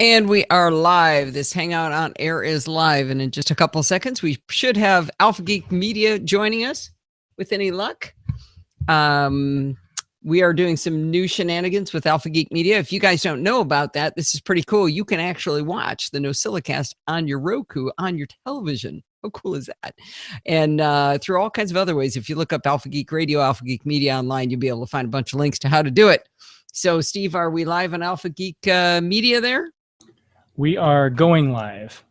And we are live. This Hangout on Air is live. And in just a couple of seconds, we should have Alpha Geek Media joining us with any luck. We are doing some new shenanigans with Alpha Geek Media. If you guys don't know about that, this is pretty cool. You can actually watch the NosillaCast on your Roku, on your television. How cool is that? And through all kinds of other ways. If you look up Alpha Geek Radio, Alpha Geek Media online, you'll be able to find a bunch of links to how to do it. So, Steve, are we live on Alpha Geek Media there? We are going live.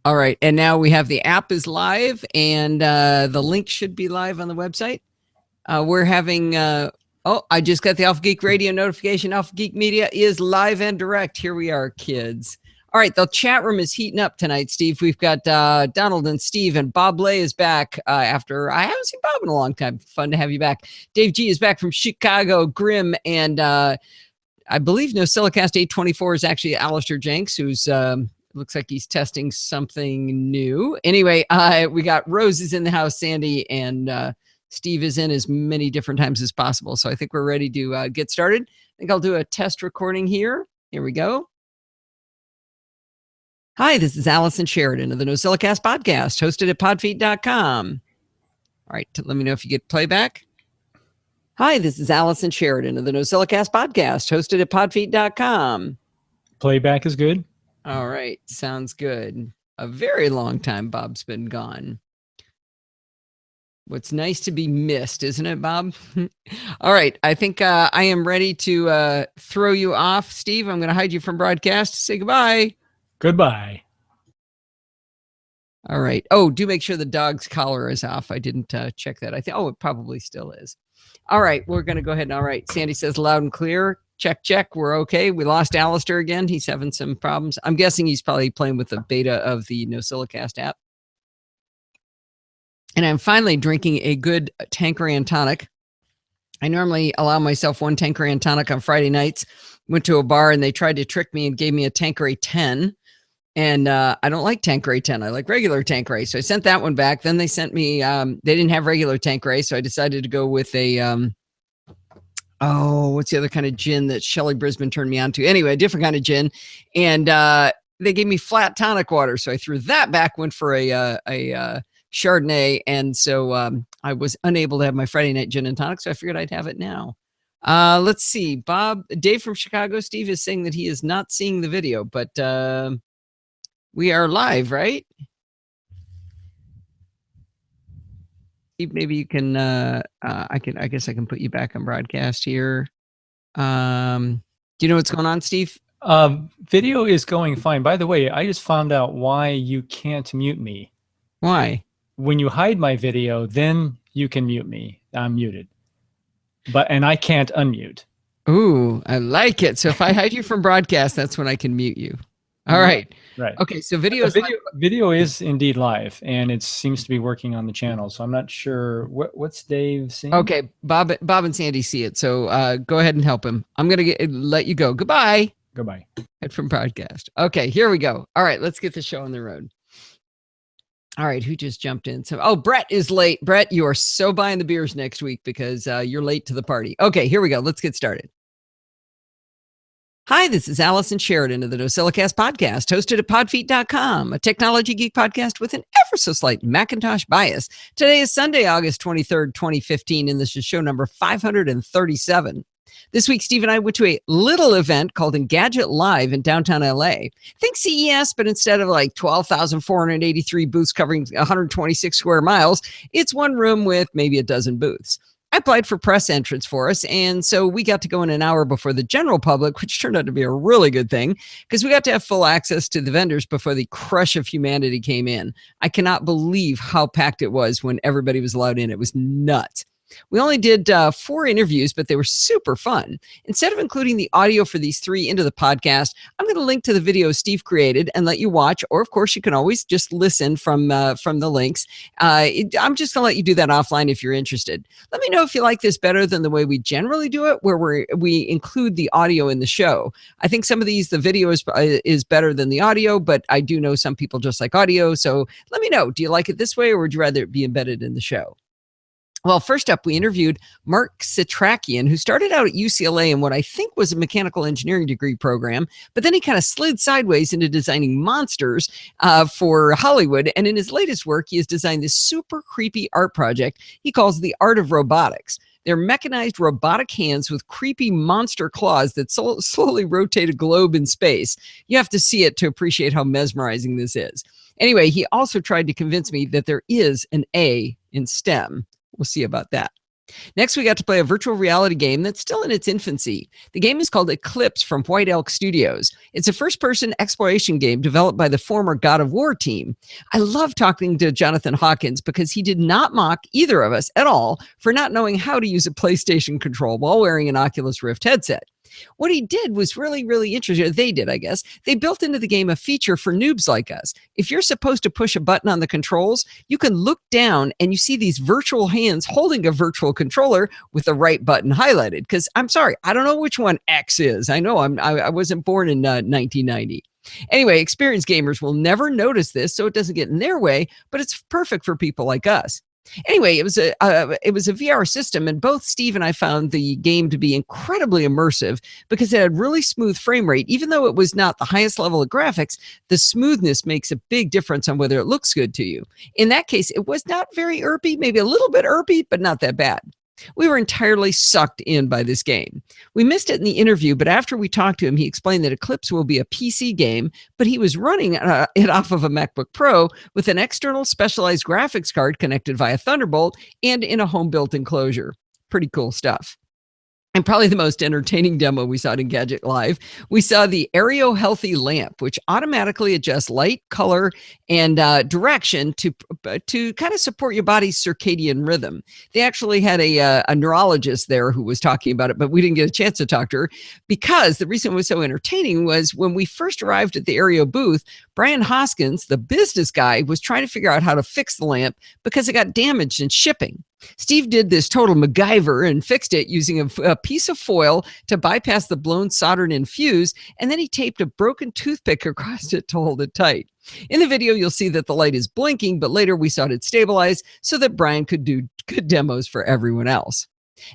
All right. And now we have the app is live, and the link should be live on the website. We're having, I just got the Alpha Geek Radio notification. Alpha Geek Media is live and direct. Here we are, kids. All right. The chat room is heating up tonight, Steve. We've got Donald and Steve, and Bob Lay is back after I haven't seen Bob in a long time. Fun to have you back. Dave G is back from Chicago, Grim, and I believe NosillaCast 824 is actually Alistair Jenks, who's looks like he's testing something new. Anyway, we got Rose is in the house, Sandy, and Steve is in as many different times as possible. So I think we're ready to get started. I think I'll do a test recording here. Here we go. Hi, this is Allison Sheridan of the NosillaCast podcast, hosted at podfeet.com. All right, let me know if you get playback. Hi, this is Allison Sheridan of the NosillaCast podcast, hosted at podfeet.com. Playback is good. All right, sounds good. A very long time Bob's been gone. What's nice to be missed, isn't it, Bob? All right, I think I am ready to throw you off. Steve, I'm going to hide you from broadcast. Say goodbye. Goodbye. All right. Oh, do make sure the dog's collar is off. I didn't check that. I think, it probably still is. All right, we're going to go ahead. And all right, Sandy says loud and clear. Check, check. We're okay. We lost Alistair again. He's having some problems. I'm guessing he's probably playing with the beta of the NosillaCast app. And I'm finally drinking a good Tanqueray and tonic. I normally allow myself one Tanqueray and tonic on Friday nights. Went to a bar and they tried to trick me and gave me a Tanqueray 10. And I don't like Tanqueray 10. I like regular Tanqueray. So I sent that one back. Then they sent me, they didn't have regular Tanqueray. So I decided to go with a, what's the other kind of gin that Shelley Brisbane turned me on to? Anyway, a different kind of gin. And they gave me flat tonic water. So I threw that back, went for a Chardonnay. And so I was unable to have my Friday night gin and tonic. So I figured I'd have it now. Let's see. Dave from Chicago, Steve is saying that he is not seeing the video, but we are live, right? Steve, maybe you can, I guess I can put you back on broadcast here. Do you know what's going on, Steve? Video is going fine. By the way, I just found out why you can't mute me. Why? When you hide my video, then you can mute me. I'm muted. And I can't unmute. Ooh, I like it. So if I hide you from broadcast, that's when I can mute you. All right. Right. Okay. So video is indeed live, and it seems to be working on the channel. So I'm not sure what's Dave seeing. Okay, Bob and Sandy see it. So go ahead and help him. I'm gonna let you go. Goodbye. Goodbye. Head from broadcast. Okay, here we go. All right, let's get the show on the road. All right, who just jumped in? So, Brett is late. Brett, you are so buying the beers next week because you're late to the party. Okay, here we go. Let's get started. Hi, this is Allison Sheridan of the NosillaCast podcast, hosted at podfeet.com, a technology geek podcast with an ever so slight Macintosh bias. Today is Sunday, August 23rd, 2015, and this is show number 537. This week, Steve and I went to a little event called Engadget Live in downtown LA. Think CES, but instead of like 12,483 booths covering 126 square miles, it's one room with maybe a dozen booths. I applied for press entrance for us, and so we got to go in an hour before the general public, which turned out to be a really good thing because we got to have full access to the vendors before the crush of humanity came in. I cannot believe how packed it was when everybody was allowed in. It was nuts. We only did 4 interviews, but they were super fun. Instead of including the audio for these 3 into the podcast, I'm going to link to the video Steve created and let you watch, or of course you can always just listen from the links. I'm just going to let you do that offline if you're interested. Let me know if you like this better than the way we generally do it, where we include the audio in the show. I think some of these, the video is better than the audio, but I do know some people just like audio. So let me know, do you like it this way or would you rather it be embedded in the show? Well, first up, we interviewed Mark Citrakian, who started out at UCLA in what I think was a mechanical engineering degree program, but then he kind of slid sideways into designing monsters for Hollywood. And in his latest work, he has designed this super creepy art project he calls The Art of Robotics. They're mechanized robotic hands with creepy monster claws that slowly rotate a globe in space. You have to see it to appreciate how mesmerizing this is. Anyway, he also tried to convince me that there is an A in STEM. We'll see about that. Next, we got to play a virtual reality game that's still in its infancy. The game is called Eclipse from White Elk Studios. It's a first-person exploration game developed by the former God of War team. I love talking to Jonathan Hawkins because he did not mock either of us at all for not knowing how to use a PlayStation control while wearing an Oculus Rift headset. What he did was really, really interesting. They did, I guess. They built into the game a feature for noobs like us. If you're supposed to push a button on the controls, you can look down and you see these virtual hands holding a virtual controller with the right button highlighted. Because I'm sorry, I don't know which one X is. I know I wasn't born in 1990. Anyway, experienced gamers will never notice this, so it doesn't get in their way, but it's perfect for people like us. Anyway, it was a VR system, and both Steve and I found the game to be incredibly immersive because it had really smooth frame rate. Even though it was not the highest level of graphics, the smoothness makes a big difference on whether it looks good to you. In that case, it was not very erpy, maybe a little bit erpy, but not that bad. We were entirely sucked in by this game. We missed it in the interview, but after we talked to him, he explained that Eclipse will be a PC game, but he was running it off of a MacBook Pro with an external specialized graphics card connected via Thunderbolt and in a home-built enclosure. Pretty cool stuff. And probably the most entertaining demo we saw at Engadget Live, we saw the Aereo Healthy lamp, which automatically adjusts light, color, and direction to kind of support your body's circadian rhythm. They actually had a neurologist there who was talking about it, but we didn't get a chance to talk to her because the reason it was so entertaining was when we first arrived at the Aereo booth, Brian Hoskins, the business guy, was trying to figure out how to fix the lamp because it got damaged in shipping. Steve did this total MacGyver and fixed it using a piece of foil to bypass the blown soldered-in fuse, and then he taped a broken toothpick across it to hold it tight. In the video, you'll see that the light is blinking, but later we saw it stabilize so that Brian could do good demos for everyone else.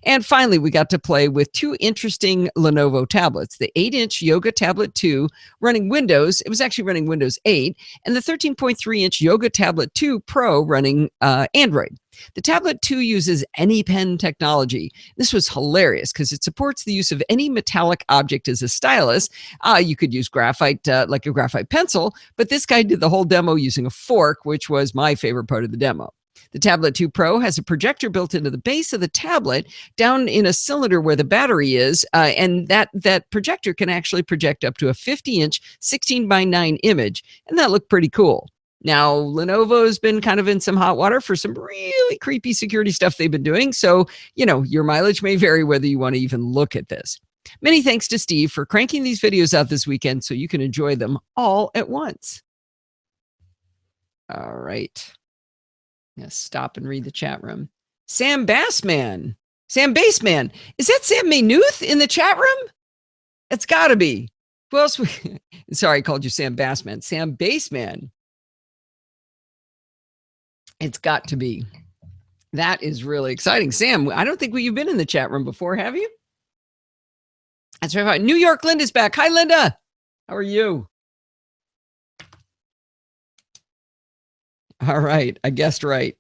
And finally, we got to play with two interesting Lenovo tablets, the 8-inch Yoga Tablet 2 running Windows. It was actually running Windows 8, and the 13.3-inch Yoga Tablet 2 Pro running Android. The Tablet 2 uses AnyPen technology. This was hilarious because it supports the use of any metallic object as a stylus. You could use graphite, like a graphite pencil, but this guy did the whole demo using a fork, which was my favorite part of the demo. The Tablet 2 Pro has a projector built into the base of the tablet down in a cylinder where the battery is, and that projector can actually project up to a 50-inch 16:9 image, and that looked pretty cool. Now, Lenovo's been kind of in some hot water for some really creepy security stuff they've been doing, so, your mileage may vary whether you want to even look at this. Many thanks to Steve for cranking these videos out this weekend so you can enjoy them all at once. All right. Yeah, stop and read the chat room. Sam Bassman. Sam Bassman. Is that Sam Maynuth in the chat room? It's got to be. Who else? Sorry, I called you Sam Bassman. Sam Bassman. It's got to be. That is really exciting. Sam, I don't think you've been in the chat room before, have you? That's right. New York Linda's back. Hi, Linda. How are you? All right. I guessed right.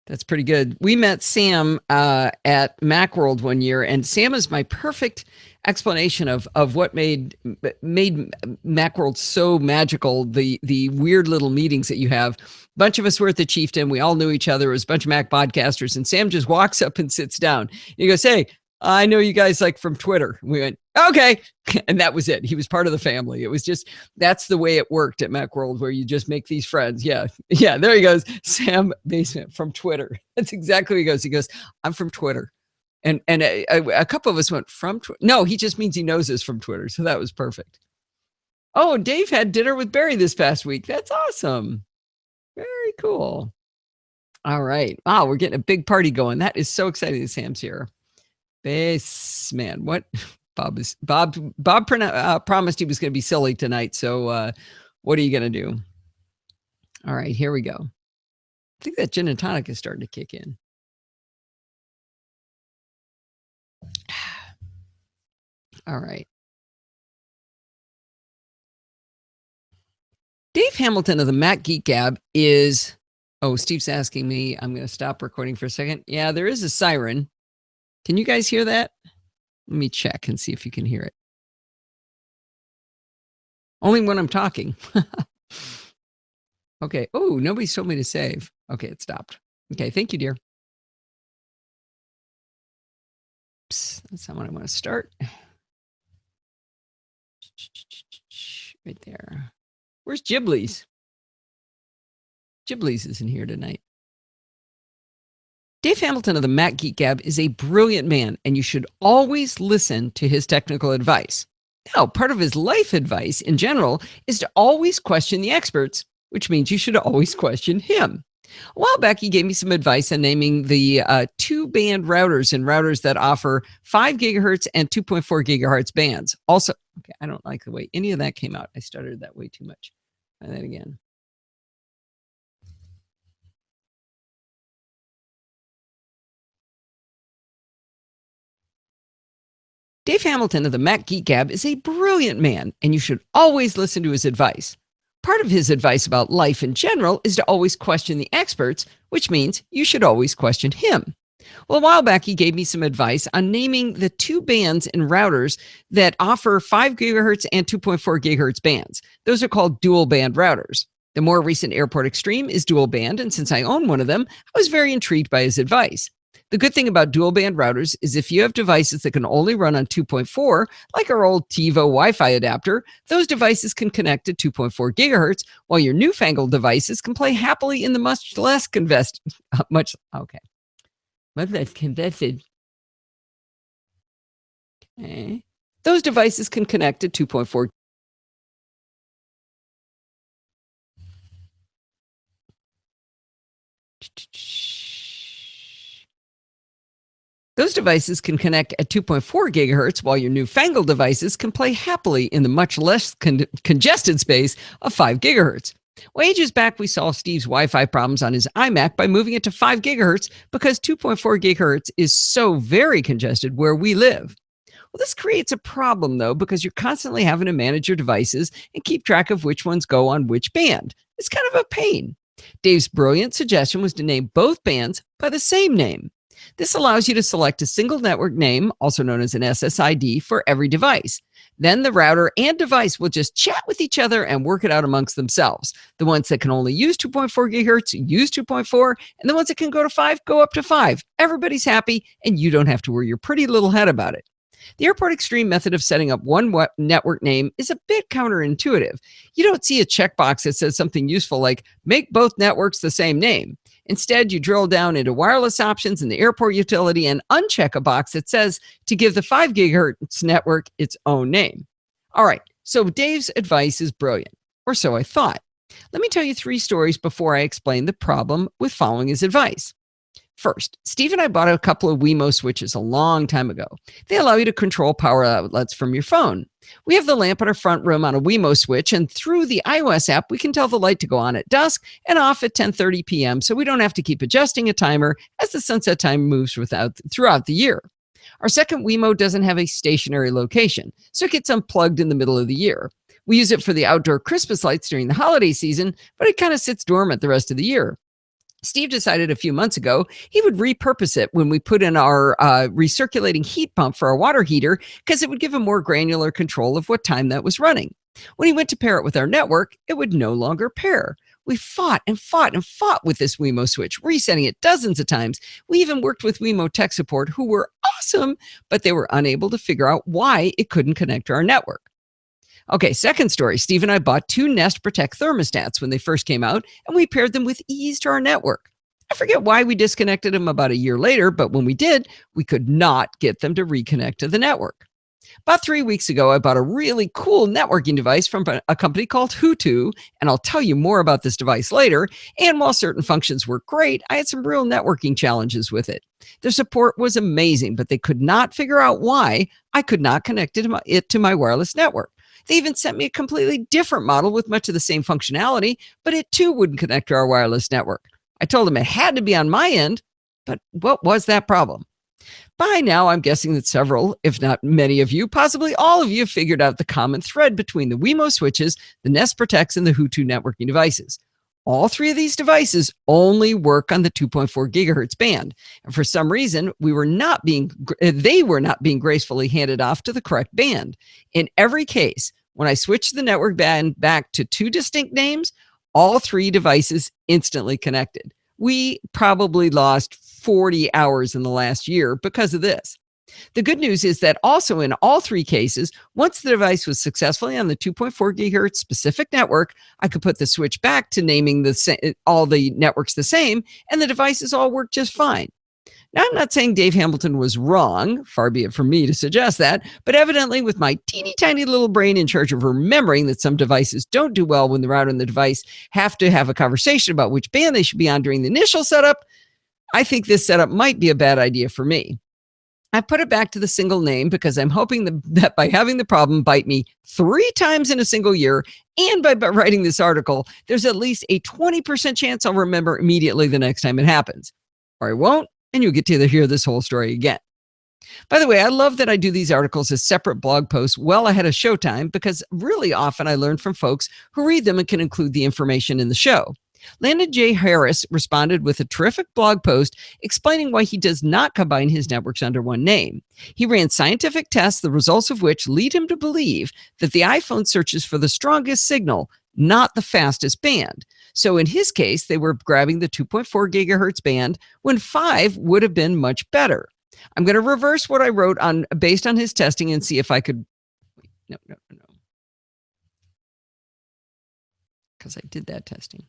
That's pretty good. We met Sam at Macworld one year, and Sam is my perfect explanation of what made Macworld so magical. The weird little meetings that you have. A bunch of us were at the Chieftain. We all knew each other. It was a bunch of Mac podcasters, and Sam just walks up and sits down. He goes, "Hey, I know you guys like from Twitter." We went, "Okay." And that was it. He was part of the family. It was just, that's the way it worked at Macworld, where you just make these friends. Yeah. There he goes. Sam Basement from Twitter. That's exactly what he goes. He goes, "I'm from Twitter." And a couple of us went, "From Twitter?" No, he just means he knows us from Twitter. So that was perfect. Oh, Dave had dinner with Barry this past week. That's awesome. Very cool. All right. Wow, we're getting a big party going. That is so exciting that Sam's here. Bassman, what? Bob promised he was going to be silly tonight. So what are you going to do? All right, here we go. I think that gin and tonic is starting to kick in. All right. Dave Hamilton of the Mac Geek Gab is. Oh, Steve's asking me. I'm going to stop recording for a second. Yeah, there is a siren. Can you guys hear that? Let me check and see if you can hear it. Only when I'm talking. Okay. Oh, nobody's told me to save. Okay, it stopped. Okay, thank you, dear. Oops, that's not what I want to start. Right there. Where's Ghibli's? Ghibli's isn't here tonight. Dave Hamilton of the Mac Geek Gab is a brilliant man, and you should always listen to his technical advice. Now, part of his life advice in general is to always question the experts, which means you should always question him. A while back, he gave me some advice on naming the two-band routers and routers that offer 5 gigahertz and 2.4 gigahertz bands. Also, okay, I don't like the way any of that came out. I stuttered that way too much. Try that again. Dave Hamilton of the Mac Geek Gab is a brilliant man, and you should always listen to his advice. Part of his advice about life in general is to always question the experts, which means you should always question him. Well, a while back, he gave me some advice on naming the two bands in routers that offer 5 gigahertz and 2.4 gigahertz bands. Those are called dual band routers. The more recent Airport Extreme is dual band, and since I own one of them, I was very intrigued by his advice. The good thing about dual band routers is if you have devices that can only run on 2.4, like our old TiVo Wi-Fi adapter, those devices can connect to 2.4 gigahertz, while your newfangled devices can play happily in the much less congested. Much less congested. Okay. Those devices can connect to 2.4. Those devices can connect at 2.4 gigahertz, while your newfangled devices can play happily in the much less congested space of 5 gigahertz. Well, ages back, we solved Steve's Wi-Fi problems on his iMac by moving it to 5 gigahertz because 2.4 gigahertz is so very congested where we live. Well, this creates a problem, though, because you're constantly having to manage your devices and keep track of which ones go on which band. It's kind of a pain. Dave's brilliant suggestion was to name both bands by the same name. This allows you to select a single network name, also known as an SSID, for every device. Then the router and device will just chat with each other and work it out amongst themselves. The ones that can only use 2.4 gigahertz use 2.4, and the ones that can go to 5 go up to 5. Everybody's happy, and you don't have to worry your pretty little head about it. The Airport Extreme method of setting up one network name is a bit counterintuitive. You don't see a checkbox that says something useful like, make both networks the same name. Instead, you drill down into wireless options in the airport utility and uncheck a box that says to give the 5 gigahertz network its own name. All right, so Dave's advice is brilliant, or so I thought. Let me tell you 3 stories before I explain the problem with following his advice. First, Steve and I bought a couple of Wemo switches a long time ago. They allow you to control power outlets from your phone. We have the lamp in our front room on a Wemo switch, and through the iOS app, we can tell the light to go on at dusk and off at 10:30 p.m., so we don't have to keep adjusting a timer as the sunset time moves throughout the year. Our second Wemo doesn't have a stationary location, so it gets unplugged in the middle of the year. We use it for the outdoor Christmas lights during the holiday season, but it kind of sits dormant the rest of the year. Steve decided a few months ago he would repurpose it when we put in our recirculating heat pump for our water heater because it would give him more granular control of what time that was running. When he went to pair it with our network, it would no longer pair. We fought and fought and fought with this Wemo switch, resetting it dozens of times. We even worked with Wemo tech support, who were awesome, but they were unable to figure out why it couldn't connect to our network. Okay, second story. Steve and I bought 2 Nest Protect thermostats when they first came out, and we paired them with ease to our network. I forget why we disconnected them about a year later, but when we did, we could not get them to reconnect to the network. About 3 weeks ago, I bought a really cool networking device from a company called Hutu, and I'll tell you more about this device later. And while certain functions were great, I had some real networking challenges with it. Their support was amazing, but they could not figure out why I could not connect it to my wireless network. They even sent me a completely different model with much of the same functionality, but it too wouldn't connect to our wireless network. I told them it had to be on my end, but what was that problem? By now, I'm guessing that several, if not many of you, possibly all of you, have figured out the common thread between the Wemo switches, the Nest Protects, and the Hutu networking devices. All three of these devices only work on the 2.4 gigahertz band. And for some reason, they were not being gracefully handed off to the correct band. In every case, when I switched the network band back to two distinct names, all three devices instantly connected. We probably lost 40 hours in the last year because of this. The good news is that also in all three cases, once the device was successfully on the 2.4 gigahertz specific network, I could put the switch back to naming all the networks the same, and the devices all worked just fine. Now, I'm not saying Dave Hamilton was wrong, far be it from me to suggest that, but evidently with my teeny tiny little brain in charge of remembering that some devices don't do well when the router and the device have to have a conversation about which band they should be on during the initial setup, I think this setup might be a bad idea for me. I put it back to the single name because I'm hoping that by having the problem bite me 3 times in a single year, and by writing this article, there's at least a 20% chance I'll remember immediately the next time it happens. Or I won't, and you'll get to hear this whole story again. By the way, I love that I do these articles as separate blog posts well ahead of showtime because really often I learn from folks who read them and can include the information in the show. Landon J. Harris responded with a terrific blog post explaining why he does not combine his networks under one name. He ran scientific tests, the results of which lead him to believe that the iPhone searches for the strongest signal, not the fastest band. So in his case, they were grabbing the 2.4 gigahertz band when 5 would have been much better. I'm going to reverse what I wrote based on his testing and see if I could. No. Because I did that testing.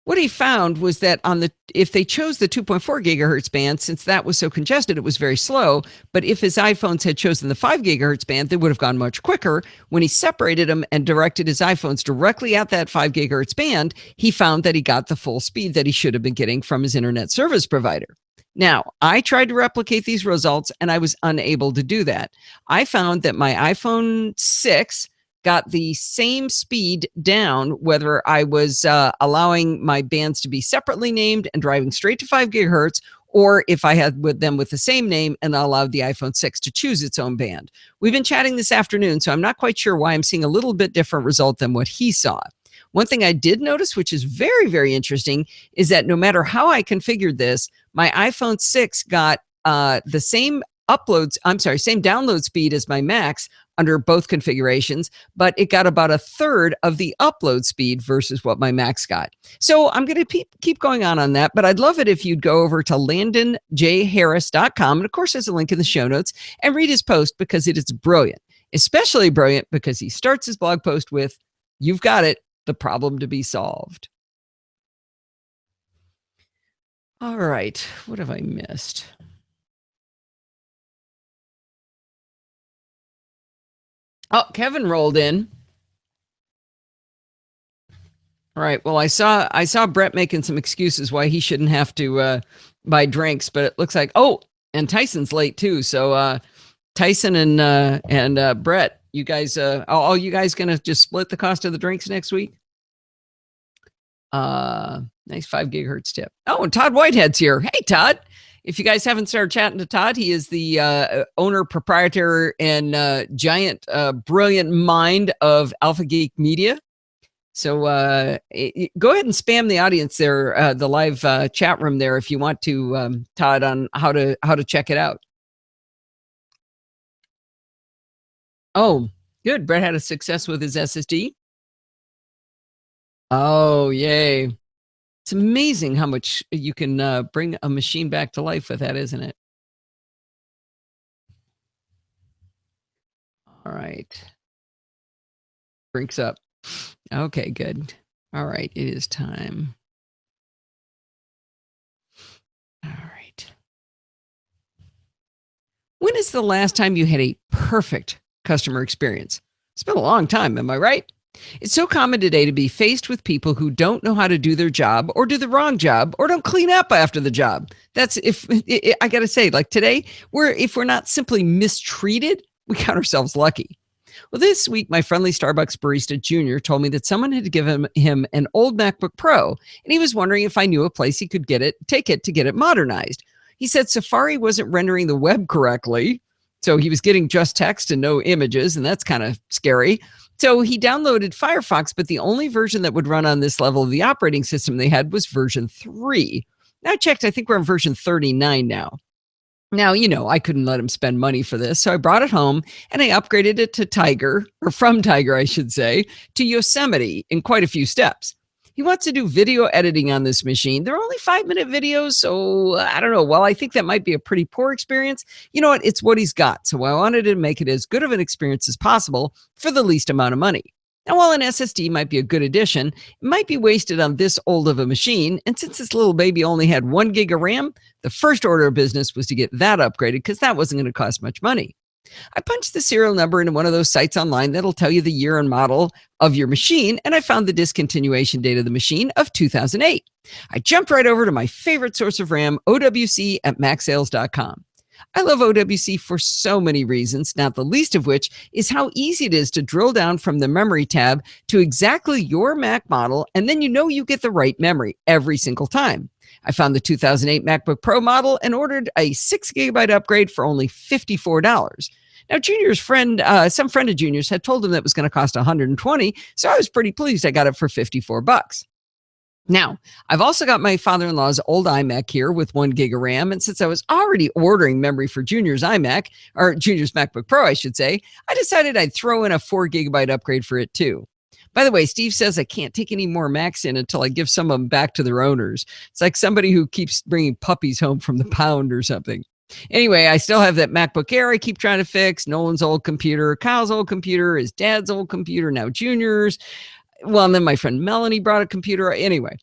What he found was that if they chose the 2.4 gigahertz band, since that was so congested, it was very slow. But if his iPhones had chosen the 5 gigahertz band, they would have gone much quicker. When he separated them and directed his iPhones directly at that 5 gigahertz band, he found that he got the full speed that he should have been getting from his internet service provider. Now, I tried to replicate these results and I was unable to do that. I found that my iPhone 6 got the same speed down, whether I was allowing my bands to be separately named and driving straight to 5 gigahertz, or if I had them with the same name and allowed the iPhone 6 to choose its own band. We've been chatting this afternoon, so I'm not quite sure why I'm seeing a little bit different result than what he saw. One thing I did notice, which is very, very interesting, is that no matter how I configured this, my iPhone 6 got the same download speed as my Max under both configurations, but it got about a third of the upload speed versus what my Max got. So I'm going to keep going on that, but I'd love it if you'd go over to landonjharris.com, and of course there's a link in the show notes, and read his post because it is brilliant, especially brilliant because he starts his blog post with, "You've got it, the problem to be solved." All right, what have I missed? Oh, Kevin rolled in. All right. Well, I saw Brett making some excuses why he shouldn't have to buy drinks, but it looks like and Tyson's late too. So Tyson and Brett, you guys, you guys gonna just split the cost of the drinks next week? Nice 5 gigahertz tip. Oh, and Todd Whitehead's here. Hey, Todd. If you guys haven't started chatting to Todd, he is the owner, proprietor, and giant, brilliant mind of Alpha Geek Media. So go ahead and spam the audience there, the live chat room there, if you want to, Todd, on how to check it out. Oh, good. Brett had a success with his SSD. Oh, yay. It's amazing how much you can bring a machine back to life with that, isn't it? All right. Drinks up. Okay, good. All right, it is time. All right. When is the last time you had a perfect customer experience? It's been a long time, am I right? It's so common today to be faced with people who don't know how to do their job or do the wrong job or don't clean up after the job. That's I got to say, like today, if we're not simply mistreated, we count ourselves lucky. Well, this week, my friendly Starbucks barista Junior told me that someone had given him an old MacBook Pro, and he was wondering if I knew a place he could take it to get it modernized. He said Safari wasn't rendering the web correctly, so he was getting just text and no images, and that's kind of scary. So he downloaded Firefox, but the only version that would run on this level of the operating system they had was version 3. Now I checked, I think we're on version 39 now. Now, I couldn't let him spend money for this, so I brought it home and I upgraded it to Tiger, or from Tiger, I should say, to Yosemite in quite a few steps. He wants to do video editing on this machine. They're only 5-minute videos, so I don't know. Well, I think that might be a pretty poor experience. You know what? It's what he's got, so I wanted to make it as good of an experience as possible for the least amount of money. Now, while an SSD might be a good addition, it might be wasted on this old of a machine. And since this little baby only had 1 gig of RAM, the first order of business was to get that upgraded because that wasn't going to cost much money. I punched the serial number into one of those sites online that'll tell you the year and model of your machine, and I found the discontinuation date of the machine of 2008. I jumped right over to my favorite source of RAM, OWC at MacSales.com. I love OWC for so many reasons, not the least of which is how easy it is to drill down from the memory tab to exactly your Mac model, and then you get the right memory every single time. I found the 2008 MacBook Pro model and ordered a 6 gigabyte upgrade for only $54. Now, Junior's friend, some friend of Junior's had told him that it was going to cost $120, so I was pretty pleased I got it for $54. Now, I've also got my father-in-law's old iMac here with 1 gig of RAM, and since I was already ordering memory for Junior's iMac, or Junior's MacBook Pro, I should say, I decided I'd throw in a 4 gigabyte upgrade for it too. By the way, Steve says I can't take any more Macs in until I give some of them back to their owners. It's like somebody who keeps bringing puppies home from the pound or something. Anyway, I still have that MacBook Air I keep trying to fix, Nolan's old computer, Kyle's old computer, his dad's old computer, now Junior's. Well, and then my friend Melanie brought a computer. Anyway,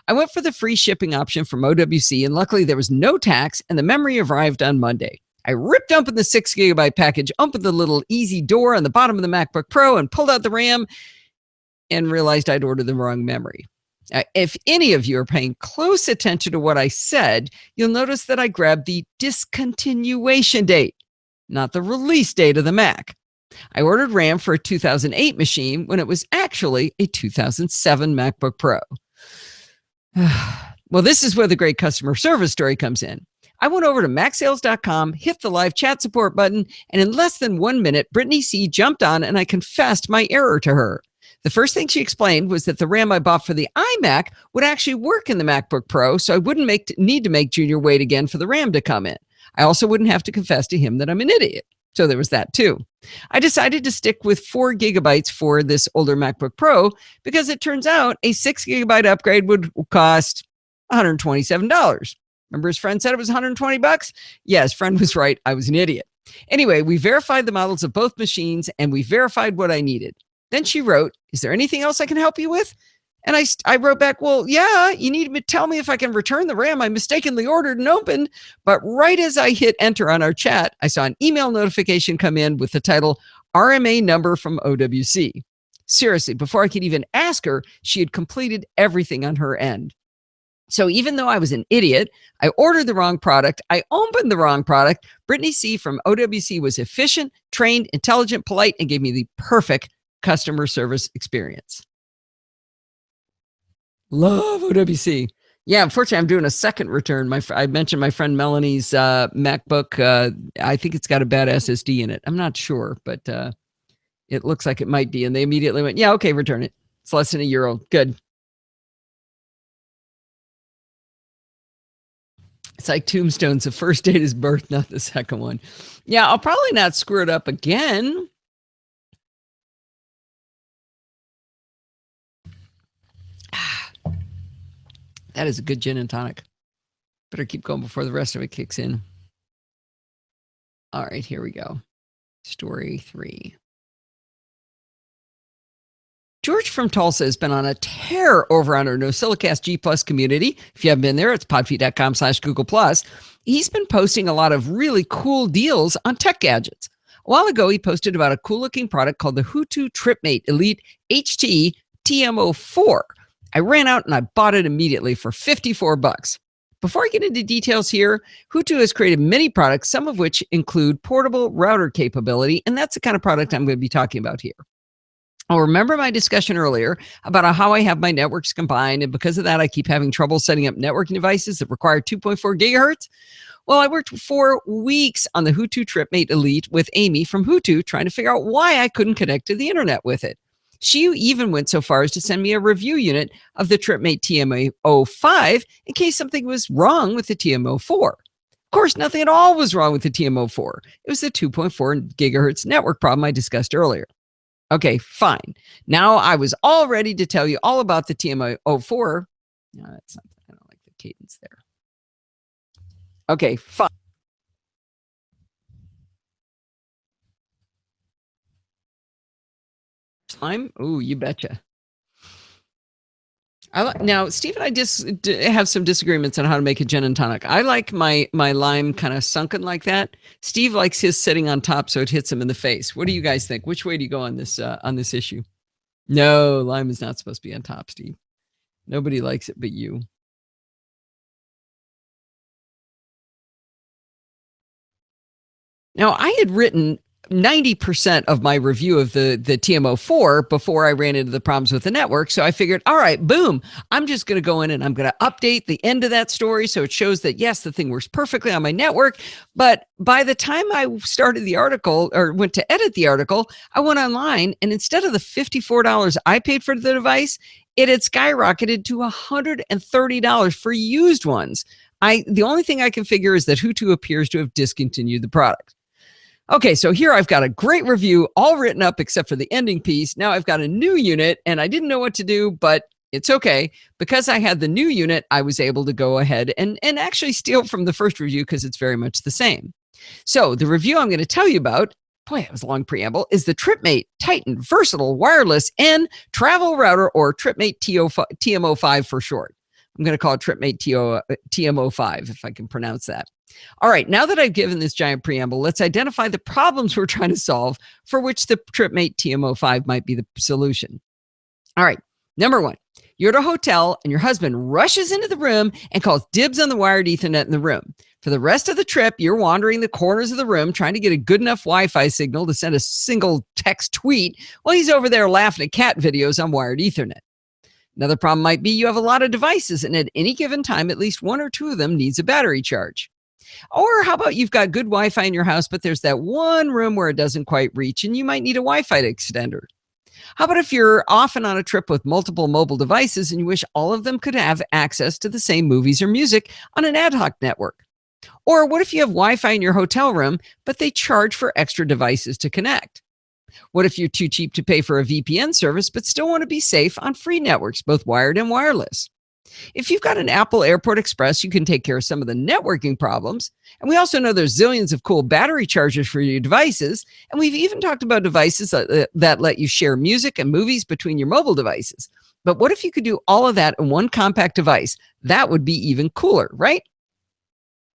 I went for the free shipping option from OWC, and luckily there was no tax, and the memory arrived on Monday. I ripped open the 6 gigabyte package, opened the little easy door on the bottom of the MacBook Pro, and pulled out the RAM, and realized I'd ordered the wrong memory. If any of you are paying close attention to what I said, you'll notice that I grabbed the discontinuation date, not the release date of the Mac. I ordered RAM for a 2008 machine when it was actually a 2007 MacBook Pro. Well, this is where the great customer service story comes in. I went over to MacSales.com, hit the live chat support button, and in less than 1 minute, Brittany C. jumped on and I confessed my error to her. The first thing she explained was that the RAM I bought for the iMac would actually work in the MacBook Pro, so I wouldn't need to make Junior wait again for the RAM to come in. I also wouldn't have to confess to him that I'm an idiot. So there was that too. I decided to stick with 4 gigabytes for this older MacBook Pro because it turns out a 6 gigabyte upgrade would cost $127. Remember his friend said it was $120? Yeah, his friend was right. I was an idiot. Anyway, we verified the models of both machines and we verified what I needed. Then she wrote, "Is there anything else I can help you with?" And I wrote back, "Well, yeah, you need to tell me if I can return the RAM I mistakenly ordered and opened." But right as I hit enter on our chat, I saw an email notification come in with the title RMA number from OWC. Seriously, before I could even ask her, she had completed everything on her end. So even though I was an idiot, I ordered the wrong product, I opened the wrong product, Brittany C. from OWC was efficient, trained, intelligent, polite, and gave me the perfect customer service experience. Love OWC. Yeah, unfortunately, I'm doing a second return. I mentioned my friend Melanie's MacBook. I think it's got a bad SSD in it. I'm not sure, but it looks like it might be. And they immediately went, "Yeah, okay, return it. It's less than a year old. Good." It's like Tombstone's the first date is birth, not the second one. Yeah, I'll probably not screw it up again. That is a good gin and tonic. Better keep going before the rest of it kicks in. All right, here we go. Story 3. George from Tulsa has been on a tear over on our NosillaCast G Plus community. If you haven't been there, it's podfeet.com/Google+. He's been posting a lot of really cool deals on tech gadgets. A while ago, he posted about a cool looking product called the Hutu TripMate Elite HT TMO4. I ran out and I bought it immediately for $54. Before I get into details here, Hutu has created many products, some of which include portable router capability, and that's the kind of product I'm going to be talking about here. I'll remember my discussion earlier about how I have my networks combined, and because of that, I keep having trouble setting up networking devices that require 2.4 gigahertz. Well, I worked for weeks on the Hutu TripMate Elite with Amy from Hutu, trying to figure out why I couldn't connect to the internet with it. She even went so far as to send me a review unit of the TripMate TMO5 in case something was wrong with the TMO4. Of course, nothing at all was wrong with the TMO4. It was the 2.4 gigahertz network problem I discussed earlier. Okay, fine. Now I was all ready to tell you all about the TMO4. No, that's not, I don't like the cadence there. Okay, fine. Time? Oh, you betcha. Now, Steve and I just have some disagreements on how to make a gin and tonic. I like my lime kind of sunken like that. Steve likes his sitting on top so it hits him in the face. What do you guys think? Which way do you go on this issue? No, lime is not supposed to be on top, Steve. Nobody likes it but you. Now, I had written 90% of my review of the TMO4 before I ran into the problems with the network. So I figured, all right, boom, I'm just going to go in and I'm going to update the end of that story so it shows that, yes, the thing works perfectly on my network. But by the time I started the article or went to edit the article, I went online, and instead of the $54 I paid for the device, it had skyrocketed to $130 for used ones. The only thing I can figure is that Hutu appears to have discontinued the product. Okay, so here I've got a great review all written up except for the ending piece. Now I've got a new unit, and I didn't know what to do, but it's okay. Because I had the new unit, I was able to go ahead and actually steal from the first review because it's very much the same. So the review I'm going to tell you about, boy, that was a long preamble, is the TripMate Titan Versatile Wireless and Travel Router, or TripMate TMO5 for short. I'm going to call it TripMate TMO5 if I can pronounce that. All right, now that I've given this giant preamble, let's identify the problems we're trying to solve for which the TripMate TMO5 might be the solution. All right, number one, you're at a hotel and your husband rushes into the room and calls dibs on the wired Ethernet in the room. For the rest of the trip, you're wandering the corners of the room trying to get a good enough Wi-Fi signal to send a single text tweet while he's over there laughing at cat videos on wired Ethernet. Another problem might be you have a lot of devices, and at any given time, at least one or two of them needs a battery charge. Or how about you've got good Wi-Fi in your house, but there's that one room where it doesn't quite reach and you might need a Wi-Fi extender. How about if you're often on a trip with multiple mobile devices and you wish all of them could have access to the same movies or music on an ad hoc network? Or what if you have Wi-Fi in your hotel room, but they charge for extra devices to connect? What if you're too cheap to pay for a VPN service, but still want to be safe on free networks, both wired and wireless? If you've got an Apple Airport Express, you can take care of some of the networking problems. And we also know there's zillions of cool battery chargers for your devices. And we've even talked about devices that let you share music and movies between your mobile devices. But what if you could do all of that in one compact device? That would be even cooler, right?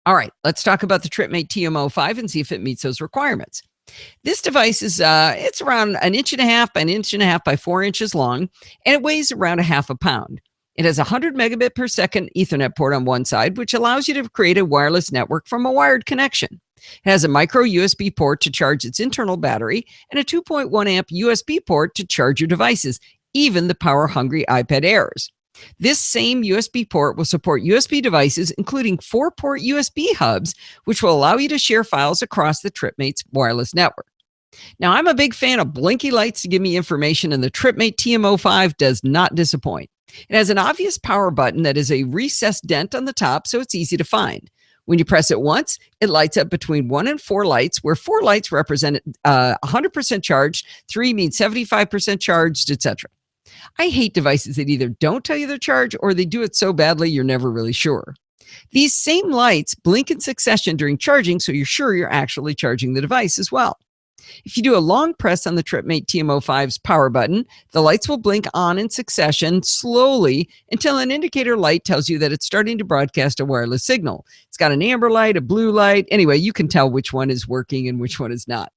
All right, let's talk about the TripMate TMO5 and see if it meets those requirements. This device is it's around 1.5 by 1.5 by 4 inches long, and it weighs around a half a pound. It has a 100 megabit per second Ethernet port on one side, which allows you to create a wireless network from a wired connection. It has a micro USB port to charge its internal battery and a 2.1 amp USB port to charge your devices, even the power-hungry iPad Airs. This same USB port will support USB devices, including 4-port USB hubs, which will allow you to share files across the TripMate's wireless network. Now, I'm a big fan of blinky lights to give me information, and the TripMate TMO5 does not disappoint. It has an obvious power button that is a recessed dent on the top, so it's easy to find. When you press it once, it lights up between 1 and 4 lights, where 4 lights represent 100% charged, 3 means 75% charged, etc. I hate devices that either don't tell you they're charged or they do it so badly you're never really sure. These same lights blink in succession during charging, so you're sure you're actually charging the device as well. If you do a long press on the TripMate TMO5's power button, the lights will blink on in succession slowly until an indicator light tells you that it's starting to broadcast a wireless signal. It's got an amber light, a blue light. Anyway, you can tell which one is working and which one is not.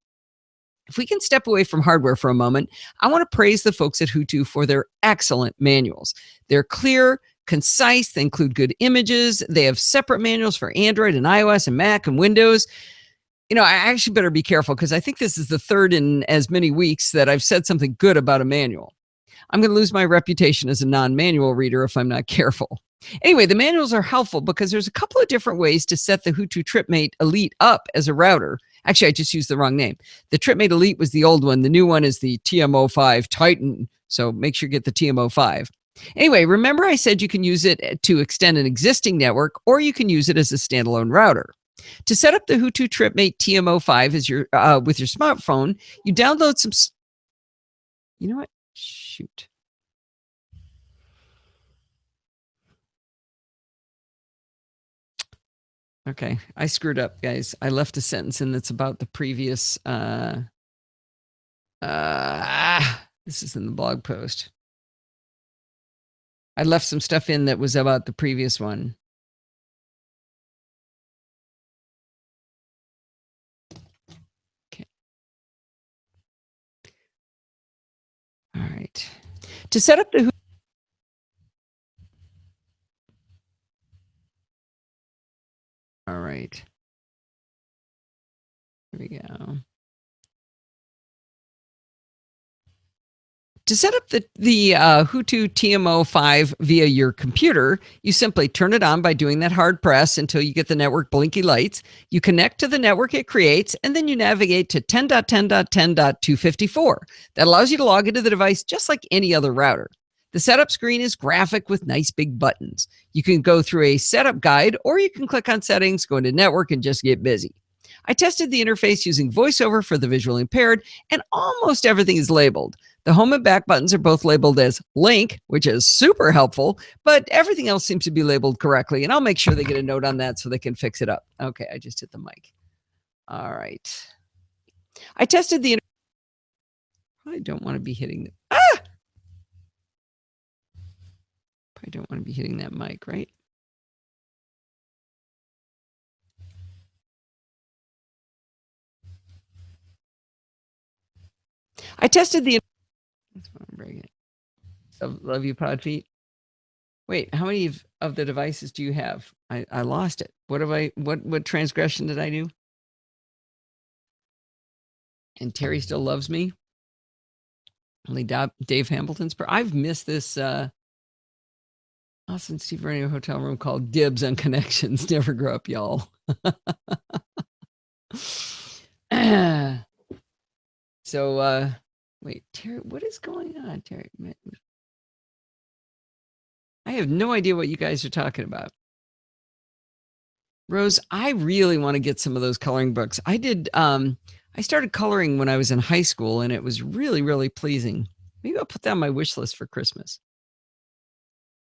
If we can step away from hardware for a moment, I want to praise the folks at Hutu for their excellent manuals. They're clear, concise. They include good images. They have separate manuals for Android and iOS and Mac and Windows. I actually better be careful because I think this is the third in as many weeks that I've said something good about a manual. I'm going to lose my reputation as a non-manual reader if I'm not careful. Anyway, the manuals are helpful because there's a couple of different ways to set the Hutu TripMate Elite up as a router. Actually, I just used the wrong name. The TripMate Elite was the old one. The new one is the TM05 Titan. So make sure you get the TM05. Anyway, remember I said you can use it to extend an existing network, or you can use it as a standalone router. To set up the Hutu TripMate TM05 as your with your smartphone, you download some. You know what? Shoot. Okay, I screwed up, guys. I left a sentence in that's about the previous. This is in the blog post. I left some stuff in that was about the previous one. Okay. All right. To set up the All right. Here we go. To set up the Hutu TM05 via your computer, you simply turn it on by doing that hard press until you get the network blinky lights. You connect to the network it creates, and then you navigate to 10.10.10.254. That allows you to log into the device just like any other router. The setup screen is graphic with nice big buttons. You can go through a setup guide, or you can click on settings, go into network, and just get busy. I tested the interface using VoiceOver for the visually impaired, and almost everything is labeled. The home and back buttons are both labeled as link, which is super helpful, but everything else seems to be labeled correctly, and I'll make sure they get a note on that so they can fix it up. Okay, I just hit the mic. All right. I tested the I don't want to be hitting the I don't want to be hitting that mic, right? I tested the That's what I'm bringing. Love you, Podfeet. Wait, how many of the devices do you have? I lost it. What transgression did I do? And Terry still loves me. Only Dave Hamilton's. I've missed this Austin Steve Radio hotel room called Dibs on Connections. Never grow up, y'all. So wait, Terry, what is going on, Terry? I have no idea what you guys are talking about. Rose, I really want to get some of those coloring books. I did. I started coloring when I was in high school, and it was really, really pleasing. Maybe I'll put that on my wish list for Christmas.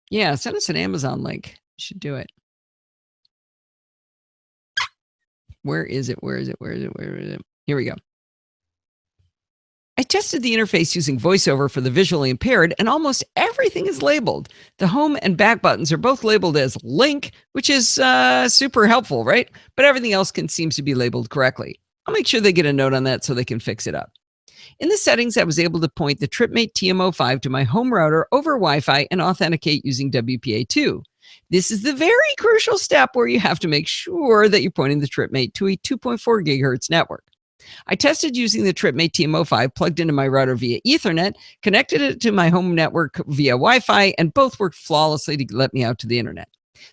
Yeah, send us an Amazon link. You should do it. Where is it? Where is it? Where is it? Where is it? Here we go. I tested the interface using VoiceOver for the visually impaired, and almost everything is labeled. The home and back buttons are both labeled as link, which is super helpful, right? But everything else seems to be labeled correctly. I'll make sure they get a note on that so they can fix it up. In the settings, I was able to point the TripMate TM05 to my home router over Wi-Fi and authenticate using WPA2. This is the very crucial step where you have to make sure that you're pointing the TripMate to a 2.4 gigahertz network. I tested using the TripMate TM05 plugged into my router via Ethernet, connected it to my home network via Wi-Fi, and both worked flawlessly to let me out to the internet.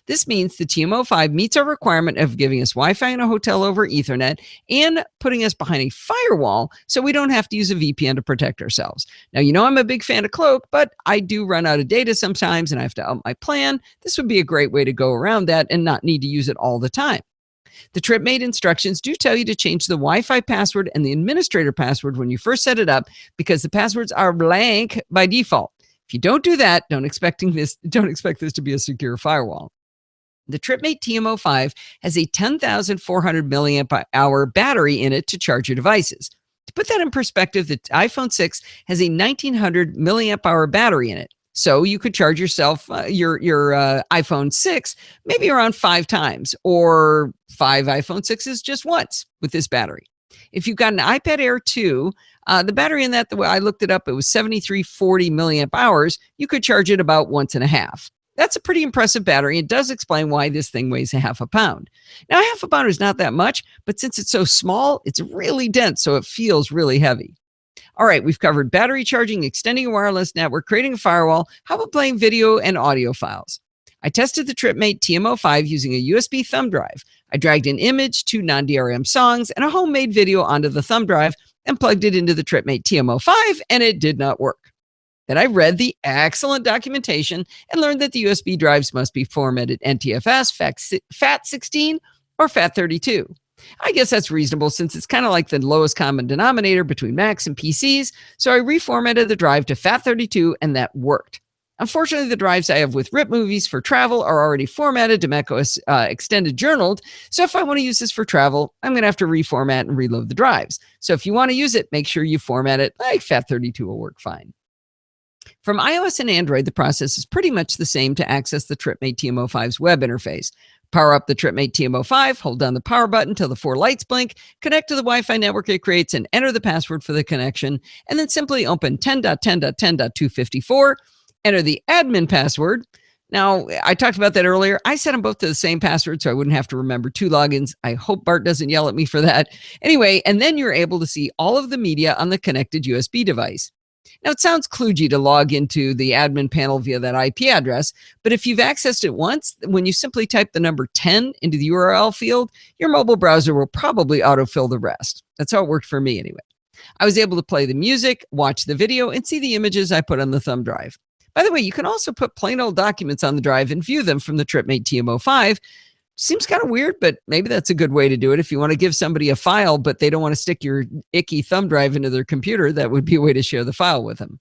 This means the TM05 meets our requirement of giving us Wi-Fi in a hotel over Ethernet and putting us behind a firewall so we don't have to use a VPN to protect ourselves. Now, you know I'm a big fan of Cloak, but I do run out of data sometimes and I have to up my plan. This would be a great way to go around that and not need to use it all the time. The TripMate instructions do tell you to change the Wi-Fi password and the administrator password when you first set it up because the passwords are blank by default. If you don't do that, don't expect this to be a secure firewall. The TripMate TM05 has a 10,400 milliamp hour battery in it to charge your devices. To put that in perspective, the iPhone 6 has a 1,900 milliamp hour battery in it. So you could charge yourself, your iPhone 6 maybe around 5 times, or 5 iPhone 6s just once with this battery. If you've got an iPad Air 2, the battery in that, the way I looked it up, it was 7,340 milliamp hours. You could charge it about once and a half. That's a pretty impressive battery. It does explain why this thing weighs a half a pound. Now, half a pound is not that much, but since it's so small, it's really dense, so it feels really heavy. All right, we've covered battery charging, extending a wireless network, creating a firewall. How about playing video and audio files? I tested the TripMate TM05 using a USB thumb drive. I dragged an image, two non-DRM songs, and a homemade video onto the thumb drive and plugged it into the TripMate TM05, and it did not work. Then I read the excellent documentation and learned that the USB drives must be formatted NTFS, FAT16, or FAT32. I guess that's reasonable since it's kind of like the lowest common denominator between Macs and PCs, so I reformatted the drive to FAT32 and that worked. Unfortunately, the drives I have with RIP movies for travel are already formatted to macOS Extended Journaled, so if I want to use this for travel, I'm going to have to reformat and reload the drives. So if you want to use it, make sure you format it like FAT32 will work fine. From iOS and Android, the process is pretty much the same to access the TripMate TM05's web interface. Power up the TripMate TM05, hold down the power button until the four lights blink, connect to the Wi-Fi network it creates, and enter the password for the connection, and then simply open 10.10.10.254, enter the admin password. Now, I talked about that earlier. I set them both to the same password so I wouldn't have to remember two logins. I hope Bart doesn't yell at me for that. Anyway, and then you're able to see all of the media on the connected USB device. Now, it sounds kludgy to log into the admin panel via that IP address, but if you've accessed it once, when you simply type the number 10 into the URL field, your mobile browser will probably autofill the rest. That's how it worked for me anyway. I was able to play the music, watch the video, and see the images I put on the thumb drive. By the way, you can also put plain old documents on the drive and view them from the TripMate TM05. Seems kind of weird, but maybe that's a good way to do it. If you want to give somebody a file, but they don't want to stick your icky thumb drive into their computer, that would be a way to share the file with them.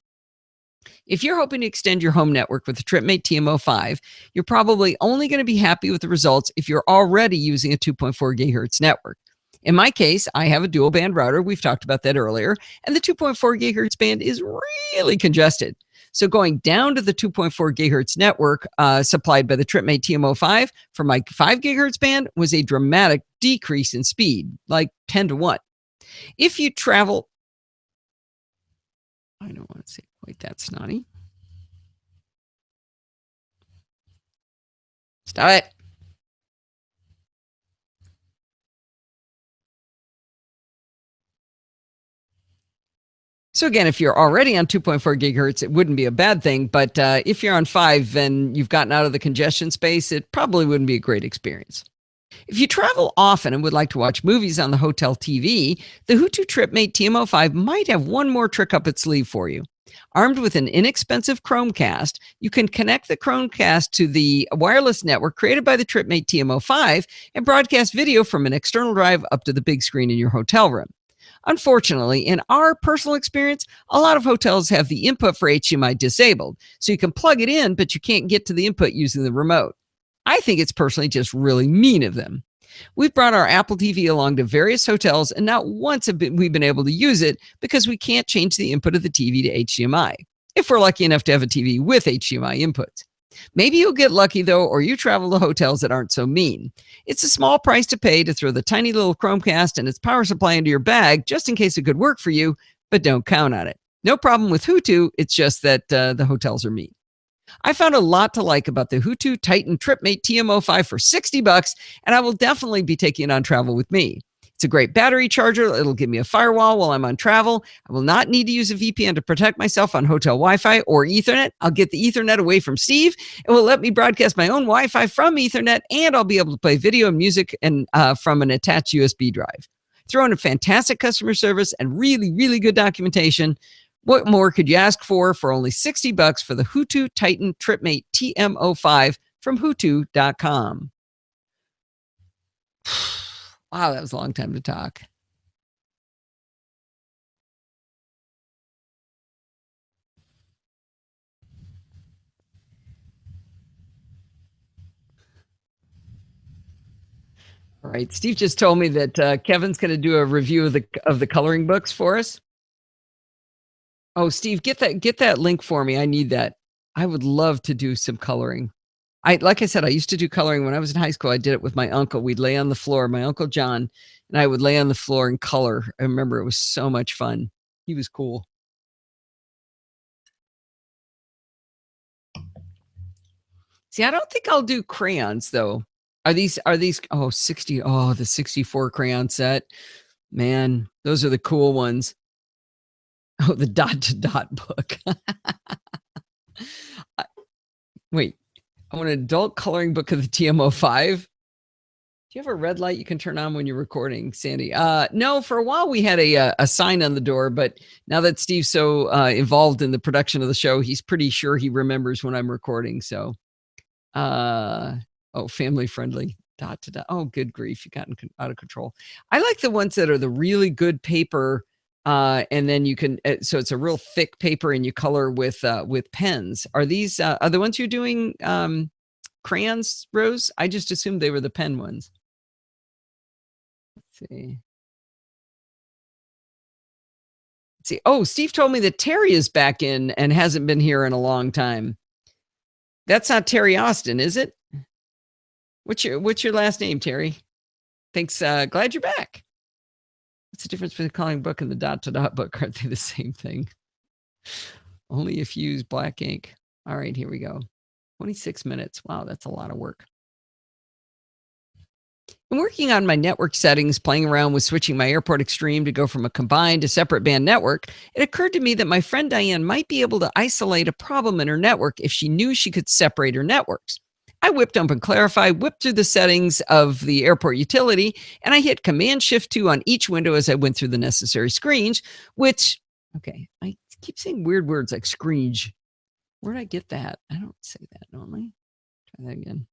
If you're hoping to extend your home network with the TripMate TM05, you're probably only going to be happy with the results if you're already using a 2.4 gigahertz network. In my case, I have a dual band router. We've talked about that earlier, and the 2.4 gigahertz band is really congested. So going down to the 2.4 gigahertz network supplied by the TripMate TM05 for my 5 gigahertz band was a dramatic decrease in speed, like 10 to 1. If you travel, I don't want to say quite that snotty. Stop it. So again, if you're already on 2.4 gigahertz, it wouldn't be a bad thing. But if you're on 5 and you've gotten out of the congestion space, it probably wouldn't be a great experience. If you travel often and would like to watch movies on the hotel TV, the Hutu TripMate TM05 might have one more trick up its sleeve for you. Armed with an inexpensive Chromecast, you can connect the Chromecast to the wireless network created by the TripMate TM05 and broadcast video from an external drive up to the big screen in your hotel room. Unfortunately, in our personal experience, a lot of hotels have the input for HDMI disabled, so you can plug it in, but you can't get to the input using the remote. I think it's personally just really mean of them. We've brought our Apple TV along to various hotels, and not once have we've been able to use it because we can't change the input of the TV to HDMI, if we're lucky enough to have a TV with HDMI inputs. Maybe you'll get lucky, though, or you travel to hotels that aren't so mean. It's a small price to pay to throw the tiny little Chromecast and its power supply into your bag just in case it could work for you, but don't count on it. No problem with Hutu, it's just that the hotels are mean. I found a lot to like about the Hutu Titan TripMate TM05 for $60, and I will definitely be taking it on travel with me. It's a great battery charger. It'll give me a firewall while I'm on travel. I will not need to use a VPN to protect myself on hotel Wi-Fi or Ethernet. I'll get the Ethernet away from Steve. It will let me broadcast my own Wi-Fi from Ethernet, and I'll be able to play video and music and from an attached USB drive. Throw in a fantastic customer service and really, really good documentation. What more could you ask for only $60 for the Hutu Titan TripMate TM05 from Hutu.com? Wow, that was a long time to talk. All right, Steve just told me that Kevin's going to do a review of the coloring books for us. Oh, Steve, get that link for me. I need that. I would love to do some coloring. Like I said, I used to do coloring when I was in high school. I did it with my uncle. We'd lay on the floor, my Uncle John, and I would lay on the floor and color. I remember it was so much fun. He was cool. See, I don't think I'll do crayons though. Are these, 60, the 64 crayon set. Man, those are the cool ones. Oh, the dot to dot book. Wait, I want an adult coloring book of the TMO5. Do you have a red light you can turn on when you're recording, Sandy? No, for a while we had a sign on the door, but now that Steve's so involved in the production of the show, he's pretty sure he remembers when I'm recording. So, family friendly. Dot to dot. Oh, good grief, you got out of control. I like the ones that are the really good paper. And then you can, so it's a real thick paper and you color with pens. Are these, are the ones you're doing crayons, Rose? I just assumed they were the pen ones. Let's see. Oh, Steve told me that Terry is back in and hasn't been here in a long time. That's not Terry Austin, is it? What's your last name, Terry? Thanks. Glad you're back. What's the difference between the coloring book and the dot to dot book? Aren't they the same thing? Only if you use black ink. All right, here we go. 26 minutes. Wow, that's a lot of work. I'm working on my network settings, playing around with switching my Airport Extreme to go from a combined to separate band network. It occurred to me that my friend Diane might be able to isolate a problem in her network if she knew she could separate her networks. I whipped open Clarify, whipped through the settings of the airport utility, and I hit Command-Shift-2 on each window as I went through the necessary screens, which, okay, I keep saying weird words like screens. Where'd I get that? I don't say that normally. Try that again.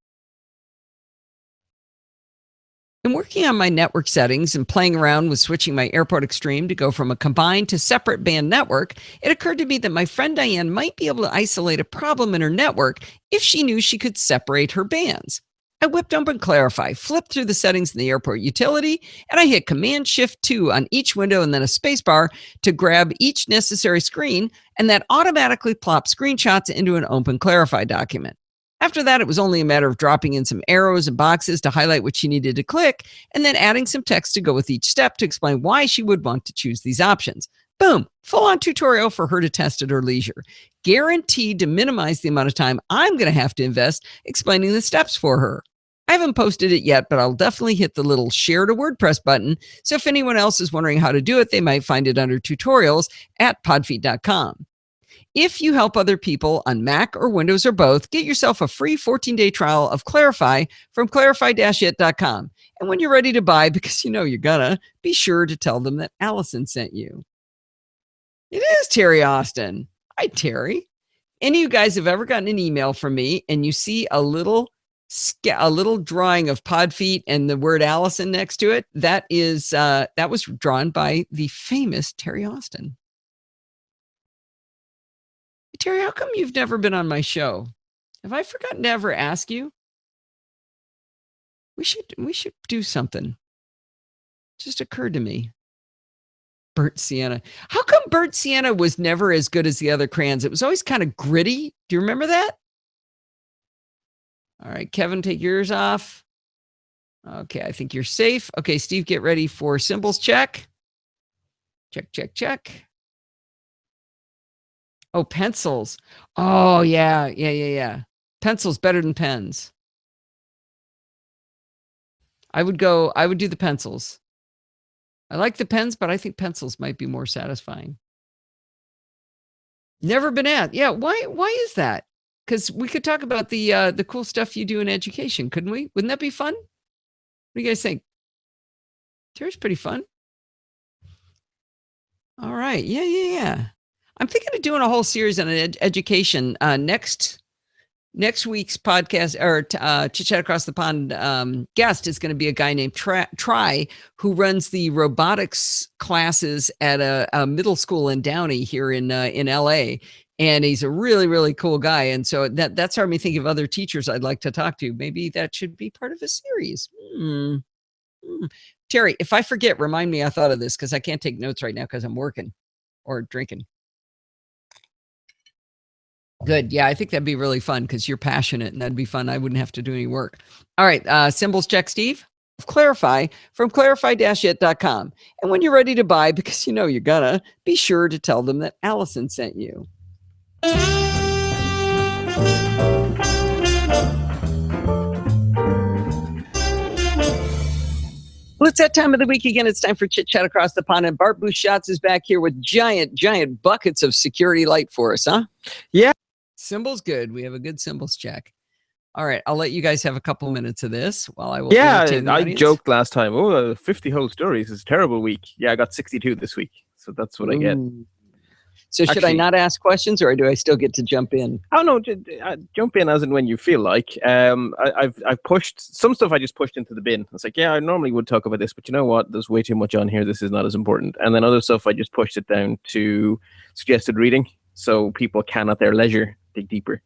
I'm working on my network settings and playing around with switching my Airport Extreme to go from a combined to separate band network. It occurred to me that my friend Diane might be able to isolate a problem in her network if she knew she could separate her bands. I whipped open Clarify, flipped through the settings in the airport utility, and I hit Command-Shift-2 on each window and then a spacebar to grab each necessary screen, and that automatically plopped screenshots into an open Clarify document. After that, it was only a matter of dropping in some arrows and boxes to highlight what she needed to click, and then adding some text to go with each step to explain why she would want to choose these options. Boom, full-on tutorial for her to test at her leisure. Guaranteed to minimize the amount of time I'm going to have to invest explaining the steps for her. I haven't posted it yet, but I'll definitely hit the little share to WordPress button, so if anyone else is wondering how to do it, they might find it under tutorials at podfeet.com. If you help other people on Mac or Windows or both, get yourself a free 14-day trial of Clarify from clarify-it.com. And when you're ready to buy, because you know you're gonna, be sure to tell them that Allison sent you. It is Terry Austin. Hi, Terry. Any of you guys have ever gotten an email from me and you see a little drawing of Podfeet and the word Allison next to it? That was drawn by the famous Terry Austin. Terry, how come you've never been on my show? Have I forgotten to ever ask you? We should do something. Just occurred to me. Burnt Sienna. How come Burnt Sienna was never as good as the other crayons? It was always kind of gritty. Do you remember that? All right, Kevin, take yours off. Okay, I think you're safe. Okay, Steve, get ready for symbols check. Check, check, check. Oh, pencils. Oh, yeah. Pencils better than pens. I would do the pencils. I like the pens, but I think pencils might be more satisfying. Never been at. Yeah, why is that? Because we could talk about the cool stuff you do in education, couldn't we? Wouldn't that be fun? What do you guys think? Terry's pretty fun. All right. Yeah. I'm thinking of doing a whole series on education. Next week's podcast or Chit Chat Across the Pond guest is going to be a guy named Try, who runs the robotics classes at a middle school in Downey here in LA. And he's a really, really cool guy. And so that started me thinking of other teachers I'd like to talk to. Maybe that should be part of a series. Terry, if I forget, remind me I thought of this, because I can't take notes right now because I'm working or drinking. Good. Yeah, I think that'd be really fun because you're passionate and that'd be fun. I wouldn't have to do any work. All right. Symbols check, Steve. Clarify from clarify-it.com. And when you're ready to buy, because you know you're gonna, be sure to tell them that Allison sent you. Well, it's that time of the week again. It's time for Chit Chat Across the Pond. And Bart Busschots is back here with giant buckets of security light for us, huh? Yeah. Symbols good. We have a good symbols check. All right. I'll let you guys have a couple minutes of this while I will entertain the I audience. joked last time, 50 whole stories is a terrible week. Yeah, I got 62 this week. So that's what I get. So should I not ask questions, or do I still get to jump in? Oh no, jump in as and when you feel like. I've pushed some stuff. I just pushed into the bin. It's like, yeah, I normally would talk about this, but you know what? There's way too much on here. This is not as important. And then other stuff, I just pushed it down to suggested reading, so people can at their leisure dig deeper.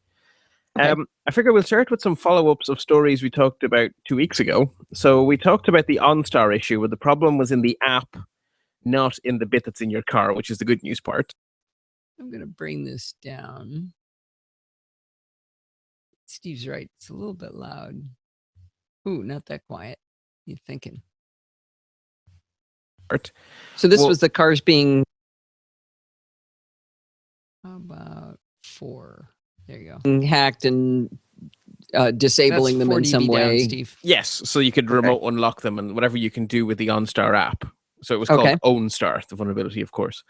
Okay. I figure we'll start with some follow-ups of stories we talked about 2 weeks ago. So we talked about the OnStar issue, where the problem was in the app, not in the bit that's in your car, which is the good news part. I'm going to bring this down. Steve's right. It's a little bit loud. Ooh, not that quiet. You're thinking. So this was the cars being... How about 4? There you go. Hacked and disabling them in some way. Down, Steve. Yes, so you could remote unlock them and whatever you can do with the OnStar app. So it was called OwnStar, the vulnerability, of course.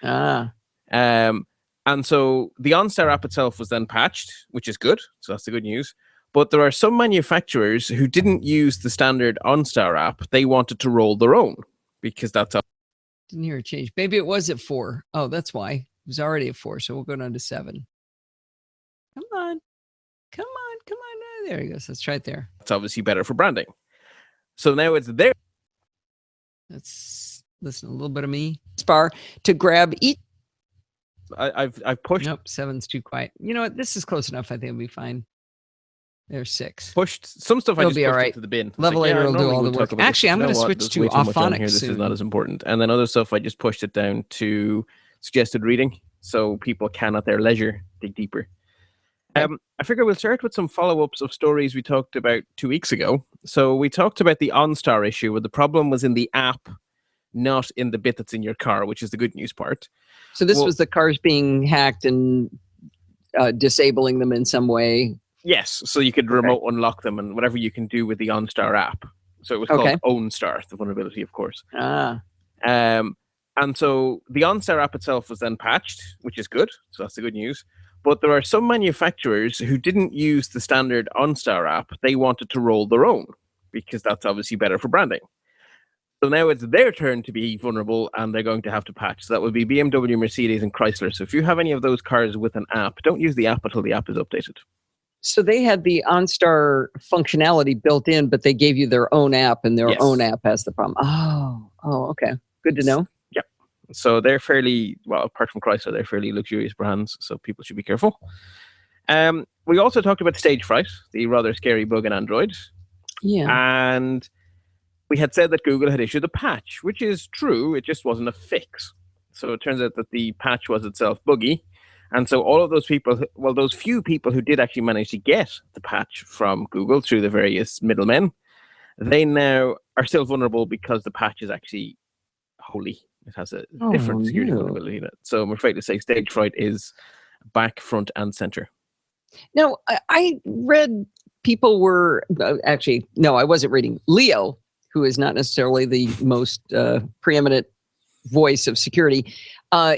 And so the OnStar app itself was then patched, which is good. So that's the good news. But there are some manufacturers who didn't use the standard OnStar app. They wanted to roll their own because that's how. Didn't hear a change. Maybe it was at 4. Oh, that's why. It was already at 4. So we'll go down to 7. Come on. There he goes. Let's try it there. It's obviously better for branding. So now it's there. Let's listen a little bit of me. Spar to grab each. I've pushed. Nope, 7's too quiet. You know what? This is close enough. I think it'll be fine. There's 6. Pushed some stuff. It'll I just be pushed all right. into the bin. Levelator will do all the work. Actually, I'm going to switch to Auphonics here. This soon. is not as important. And then other stuff, I just pushed it down to suggested reading, so people can at their leisure dig deeper. I figure we'll start with some follow-ups of stories we talked about 2 weeks ago. So we talked about the OnStar issue, where the problem was in the app, not in the bit that's in your car, which is the good news part. So this was the cars being hacked and disabling them in some way. Yes, so you could remote unlock them and whatever you can do with the OnStar app. So it was called OwnStar, the vulnerability, of course. And so the OnStar app itself was then patched, which is good. So that's the good news. But there are some manufacturers who didn't use the standard OnStar app. They wanted to roll their own because that's obviously better for branding. So now it's their turn to be vulnerable and they're going to have to patch. So that would be BMW, Mercedes, and Chrysler. So if you have any of those cars with an app, don't use the app until the app is updated. So they had the OnStar functionality built in, but they gave you their own app, and their own app has the problem. Oh, okay. Good to know. Yeah. So they're fairly, well, apart from Chrysler, they're fairly luxurious brands, so people should be careful. We also talked about stage fright, the rather scary bug in Android. Yeah. And we had said that Google had issued a patch, which is true. It just wasn't a fix. So it turns out that the patch was itself buggy. And so all of those people, well, those few people who did actually manage to get the patch from Google through the various middlemen, they now are still vulnerable because the patch is actually holy. It has a different security vulnerability in it. So I'm afraid to say stage fright is back, front, and center. Now, I read people were actually, no, I wasn't reading. Leo, who is not necessarily the most preeminent voice of security,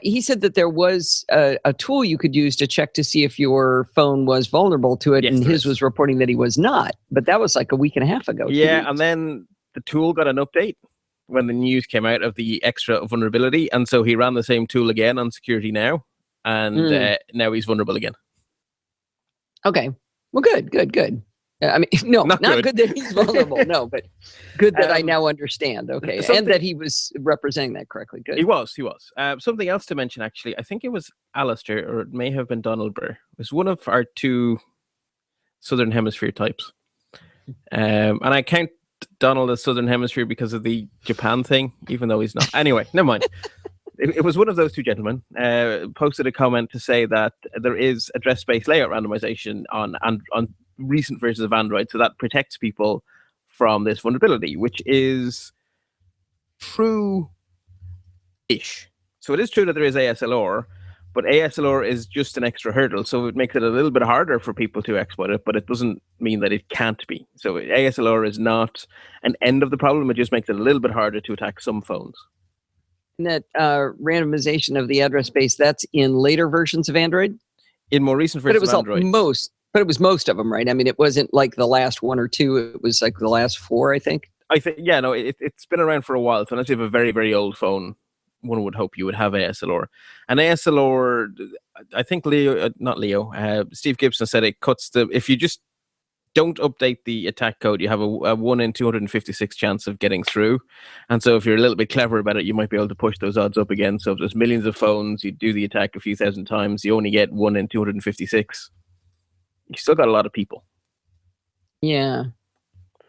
he said that there was a tool you could use to check to see if your phone was vulnerable to it, and his was reporting that he was not. But that was like a week and a half ago. Yeah, and then the tool got an update when the news came out of the extra vulnerability, and so he ran the same tool again on Security Now, and now he's vulnerable again. Okay. Well, good. I mean, no, not good that he's vulnerable. No, but good that I now understand. Okay. And that he was representing that correctly. Good. He was. Something else to mention, actually. I think it was Alistair, or it may have been Donald Burr. It was one of our two Southern Hemisphere types. And I count Donald as Southern Hemisphere because of the Japan thing, even though he's not. Anyway, never mind. It was one of those two gentlemen posted a comment to say that there is address space layout randomization on recent versions of Android, so that protects people from this vulnerability, which is true-ish. So it is true that there is ASLR, But ASLR is just an extra hurdle, so it makes it a little bit harder for people to exploit it, but it doesn't mean that it can't be. So ASLR is not an end of the problem, it just makes it a little bit harder to attack some phones. And that randomization of the address space, that's in later versions of Android? In more recent versions of Android. But it was most of them, right? I mean, it wasn't like the last 1 or 2, it was like the last 4, I think. Yeah, no, it's been around for a while, so unless you have a very, very old phone, one would hope you would have ASLR. And ASLR, I think Steve Gibson said it cuts if you just don't update the attack code, you have a 1 in 256 chance of getting through. And so if you're a little bit clever about it, you might be able to push those odds up again. So if there's millions of phones, you do the attack a few thousand times, you only get 1 in 256. You still got a lot of people. Yeah.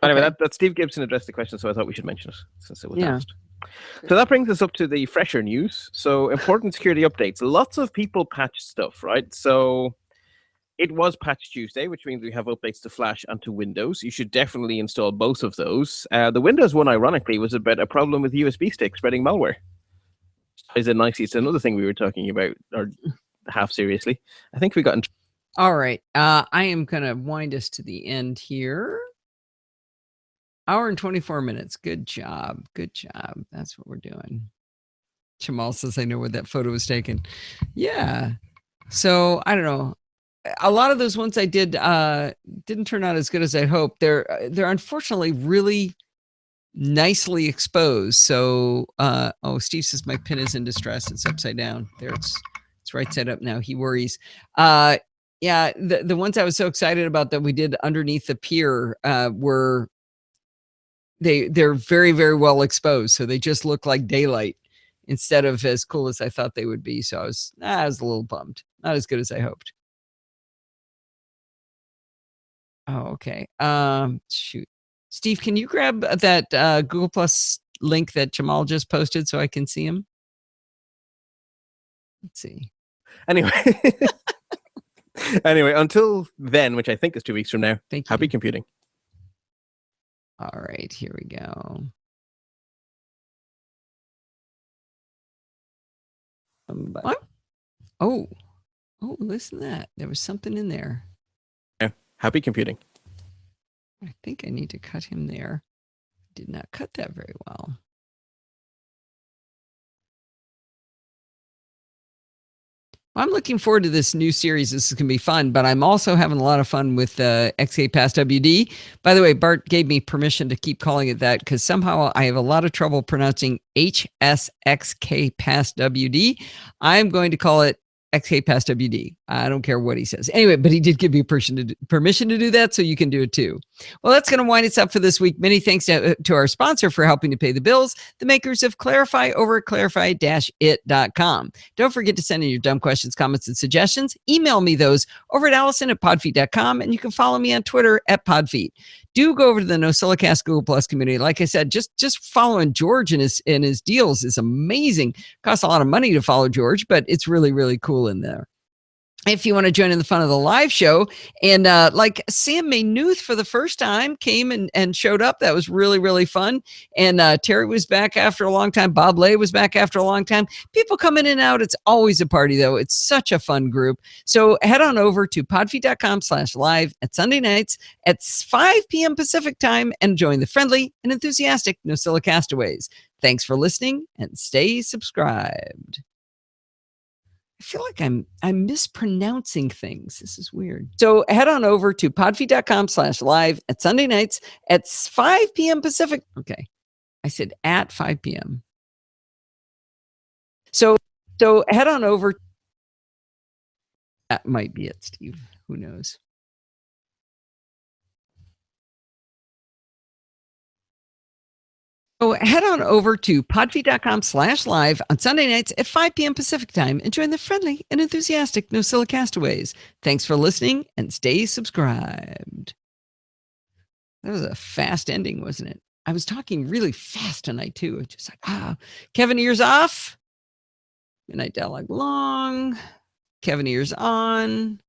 Anyway, that Steve Gibson addressed the question, so I thought we should mention it since it was asked. So that brings us up to the fresher news. So important security updates. Lots of people patched stuff, right? So it was Patch Tuesday, which means we have updates to Flash and to Windows. You should definitely install both of those. The Windows one, ironically, was about a problem with USB sticks spreading malware. It's another thing we were talking about, or half seriously. I think we got into... All right. I am going to wind us to the end here. Hour and 24 minutes. Good job. Good job. That's what we're doing. Jamal says, I know where that photo was taken. Yeah. So I don't know. A lot of those ones I did didn't turn out as good as I'd hoped. They're unfortunately really nicely exposed. So Steve says my pin is in distress. It's upside down. There it's right side up now. He worries. Yeah, the ones I was so excited about that we did underneath the pier were they're very, very well exposed. So they just look like daylight instead of as cool as I thought they would be. So I was a little bummed. Not as good as I hoped. Oh, okay. Shoot. Steve, can you grab that Google Plus link that Jamal just posted so I can see him? Let's see. Anyway. Anyway, until then, which I think is 2 weeks from now, Thank you. Happy computing. All right, here we go. What? Oh, listen to that. There was something in there. Yeah, happy computing. I think I need to cut him there. Did not cut that very well. I'm looking forward to this new series. This is going to be fun, but I'm also having a lot of fun with XK Pass WD. By the way, Bart gave me permission to keep calling it that because somehow I have a lot of trouble pronouncing HSXK Pass WD. I'm going to call it XK Pass WD. I don't care what he says. Anyway, but he did give me permission to do that, so you can do it too. Well, that's going to wind us up for this week. Many thanks to our sponsor for helping to pay the bills, the makers of Clarify over at clarify-it.com. Don't forget to send in your dumb questions, comments, and suggestions. Email me those over at allison@podfeet.com, and you can follow me on Twitter @podfeet. Do go over to the NosillaCast Google Plus community. Like I said, just following George and his deals is amazing. Costs a lot of money to follow George, but it's really, really cool in there. If you want to join in the fun of the live show, and like Sam Maynuth for the first time came and showed up. That was really, really fun. And Terry was back after a long time. Bob Lay was back after a long time. People come in and out. It's always a party, though. It's such a fun group. So head on over to podfeet.com/live at Sunday nights at 5 p.m. Pacific time and join the friendly and enthusiastic Nosilla Castaways. Thanks for listening and stay subscribed. I feel like I'm mispronouncing things. This is weird. So head on over to podfeet.com/live at Sunday nights at 5 p.m. Pacific. Okay. I said at 5 p.m. So head on over. That might be it, Steve. Who knows? So head on over to podfeet.com/live on Sunday nights at 5 p.m. Pacific time and join the friendly and enthusiastic Nosilla Castaways. Thanks for listening and stay subscribed. That was a fast ending, wasn't it? I was talking really fast tonight too. Just like, Kevin ears off. Midnight dialogue long. Kevin ears on.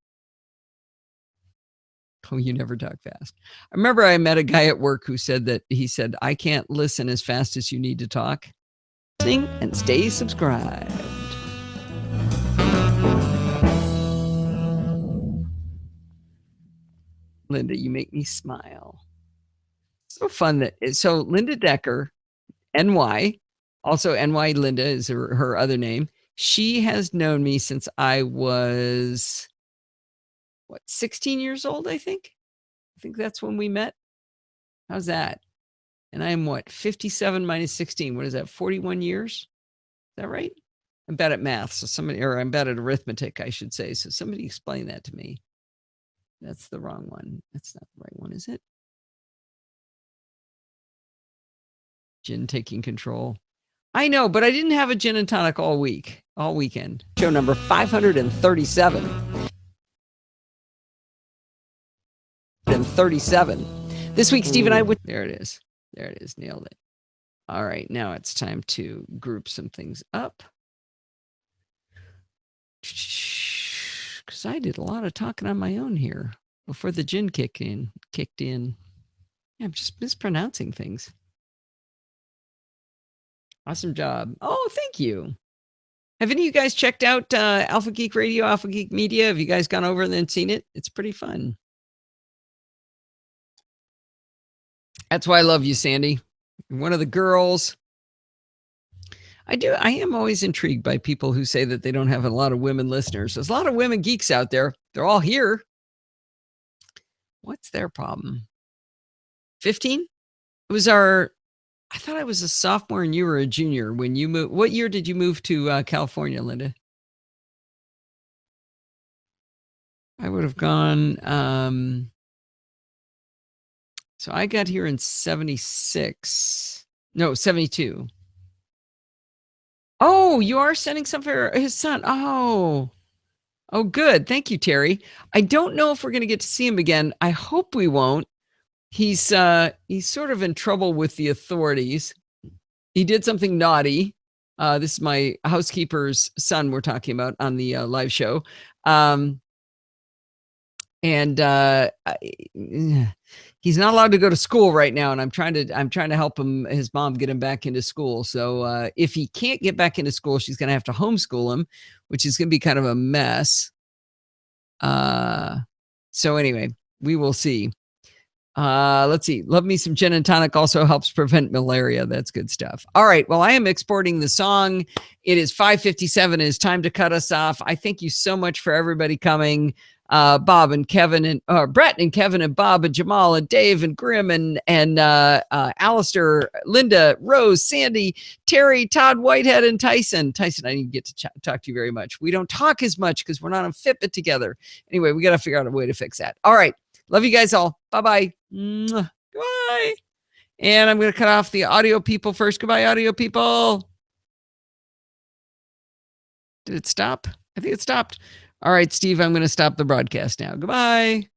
Oh, you never talk fast. I remember I met a guy at work who said that he said, I can't listen as fast as you need to talk. Listening and stay subscribed. Linda, you make me smile. So fun so Linda Decker, NY, also NY Linda is her other name. She has known me since I was 16 years old, I think. I think that's when we met. How's that? And I am 57 minus 16. What is that? 41 years? Is that right? I'm bad at math. So I'm bad at arithmetic, I should say. So somebody explain that to me. That's the wrong one. That's not the right one, is it? Gin taking control. I know, but I didn't have a gin and tonic all weekend. Show number 537. This week, Steve and I would. There it is. Nailed it. All right, now it's time to group some things up. Because I did a lot of talking on my own here before the gin kicked in. Yeah, I'm just mispronouncing things. Awesome job. Oh, thank you. Have any of you guys checked out Alpha Geek Radio, Alpha Geek Media? Have you guys gone over and then seen it? It's pretty fun. That's why I love you, Sandy. You're one of the girls. I am always intrigued by people who say that they don't have a lot of women listeners. There's a lot of women geeks out there. They're all here. What's their problem? 15? It was I thought I was a sophomore and you were a junior when you moved. What year did you move to California, Linda? I would have gone. So I got here in 76. No, 72. Oh, you are sending some for his son. Oh, good. Thank you, Terry. I don't know if we're going to get to see him again. I hope we won't. He's sort of in trouble with the authorities. He did something naughty. This is my housekeeper's son we're talking about on the live show. And he's not allowed to go to school right now, and I'm trying to help his mom get him back into school. So if he can't get back into school, she's going to have to homeschool him, which is going to be kind of a mess. So anyway, we will see. Let's see. Love me some gin and tonic also helps prevent malaria. That's good stuff. All right. Well, I am exporting the song. It is 5:57. It is time to cut us off. I thank you so much for everybody coming. Bob and Kevin and Brett and Kevin and Bob and Jamal and Dave and Grim and Alistair, Linda, Rose, Sandy, Terry, Todd, Whitehead, and Tyson. Tyson, I didn't get to talk to you very much. We don't talk as much because we're not on Fitbit together. Anyway, we got to figure out a way to fix that. All right. Love you guys all. Bye-bye. Goodbye. And I'm going to cut off the audio people first. Goodbye, audio people. Did it stop? I think it stopped. All right, Steve, I'm going to stop the broadcast now. Goodbye.